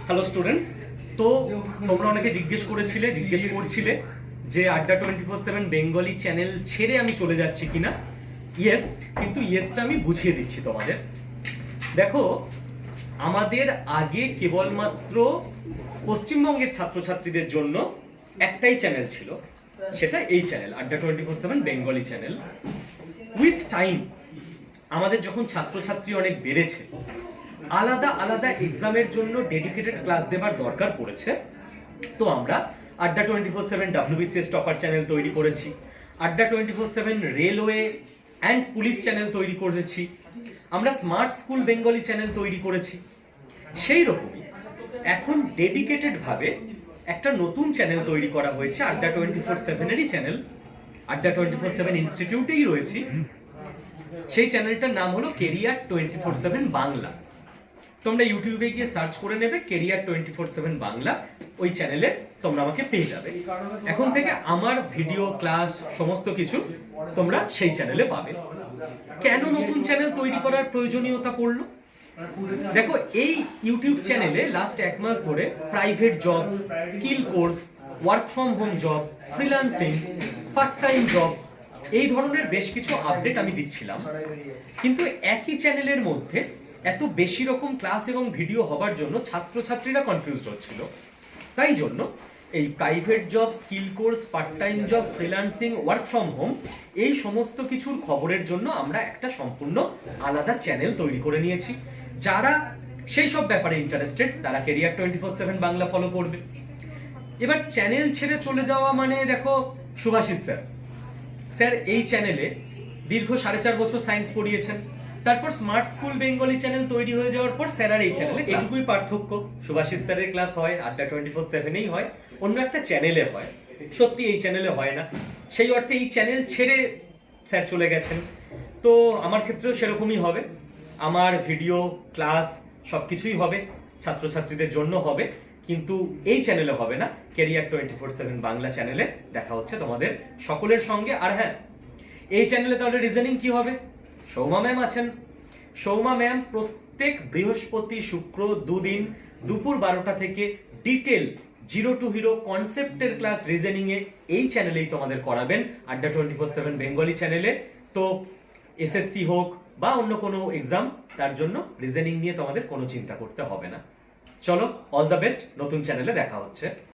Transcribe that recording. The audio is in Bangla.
হ্যালো স্টুডেন্টস, তো তোমরা অনেকে জিজ্ঞেস করছিলে যে আড্ডা 24/7 বেঙ্গলি চ্যানেল ছেড়ে আমি চলে যাচ্ছি কিনা। ইয়েস, কিন্তু ইয়েসটা আমি বুঝিয়ে দিচ্ছি তোমাদের। দেখো, আমাদের আগে কেবলমাত্র পশ্চিমবঙ্গের ছাত্রছাত্রীদের জন্য একটাই চ্যানেল ছিল, সেটা এই চ্যানেল আড্ডা 24/7 বেঙ্গলি চ্যানেল। উইথ টাইম আমাদের যখন ছাত্রছাত্রী অনেক বেড়েছে, আলাদা আলাদা এক্সামের জন্য ডেডিকেটেড ক্লাস দেবার দরকার পড়েছে, তো আমরা আড্ডা 24/7 WBCS টপার চ্যানেল তৈরি করেছি, আড্ডা 24/7 রেলওয়ে অ্যান্ড পুলিশ চ্যানেল তৈরি করেছি, আমরা স্মার্ট স্কুল বেঙ্গলি চ্যানেল তৈরি করেছি। সেই রকমই এখন ডেডিকেটেড ভাবে একটা নতুন চ্যানেল তৈরি করা হয়েছে, আড্ডা 24/7-এরই চ্যানেল, আড্ডা 24/7 ইনস্টিটিউটেই রয়েছি। সেই চ্যানেলটার নাম হলো কেরিয়ার 24/7 বাংলা। তোমরা ইউটিউবে গিয়ে সার্চ করে নেবে কেরিয়ার 24/7 বাংলা, ওই চ্যানেলে তোমরা আমাকে পেয়ে যাবে। এখন থেকে আমার ভিডিও ক্লাস সমস্ত কিছু তোমরা সেই চ্যানেলে পাবে। কেন নতুন চ্যানেল তৈরি করার প্রয়োজনীয়তা পড়লো? দেখো, এই ইউটিউব চ্যানেলে লাস্ট 1 মাস ধরে private job, skill course, work from home job, freelancing, part time job, এই ধরনের বেশ কিছু আপডেট আমি দিচ্ছিলাম। কিন্তু একই চ্যানেলের মধ্যে এত বেশি রকম ক্লাস এবং ভিডিও হবার জন্য ছাত্রছাত্রীরা কনফিউজড হচ্ছিল। তাই জন্য এই private job, skill course, part time job, freelancing, work from home, এই সমস্ত কিছুর খবরের জন্য আমরা একটা সম্পূর্ণ আলাদা চ্যানেল তৈরি করে নিয়েছি। যারা সেই সব ব্যাপারে ইন্টারেস্টেড তারা কেরিয়ার 24/7 বাংলা ফলো করবে। এবার চ্যানেল ছেড়ে চলে যাওয়া মানে, দেখো, শুভাশিস স্যার এই চ্যানেলে দীর্ঘ 4.5 বছর সায়েন্স পড়িয়েছেন, তারপর স্মার্ট স্কুল বেঙ্গলি চ্যানেল তৈরি হয়ে যাওয়ার পর স্যার আর এই চ্যানেলে এটুকুই পার্থক্য। শুভাশিস স্যারের ক্লাস হয় আড্ডা 24/7-এই হয়, অন্য একটা চ্যানেলে হয়। সত্যি এই চ্যানেলে হয় না, সেই অর্থে এই চ্যানেল ছেড়ে স্যার চলে গেছেন। তো আমার ক্ষেত্রেও সেরকমই হবে, আমার ভিডিও ক্লাস সবকিছুই হবে, ছাত্রছাত্রীদের জন্য হবে, কিন্তু এই চ্যানেলে হবে না। কেরিয়ার 24/7 বাংলা চ্যানেলে দেখা হচ্ছে তোমাদের সকলের সঙ্গে। আর হ্যাঁ, এই চ্যানেলে তাহলে রিজনিং কি হবে? সৌমা ম্যাম আছেন। সৌমা ম্যাম প্রত্যেক বৃহস্পতি শুক্র দুদিন দুপুর 12টা থেকে ডিটেল জিরো টু হিরো কনসেপ্টের ক্লাস রিজনিং এ এই চ্যানেলেই তোমাদের করাবেন, আড্ডা 24/7 বেঙ্গলি চ্যানেলে। তো এসএসসি হোক বা অন্য কোনো এক্সাম, তার জন্য রিজনিং নিয়ে তোমাদের কোনো চিন্তা করতে হবে না। চলো, অল দ্য বেস্ট, নতুন চ্যানেলে দেখা হচ্ছে।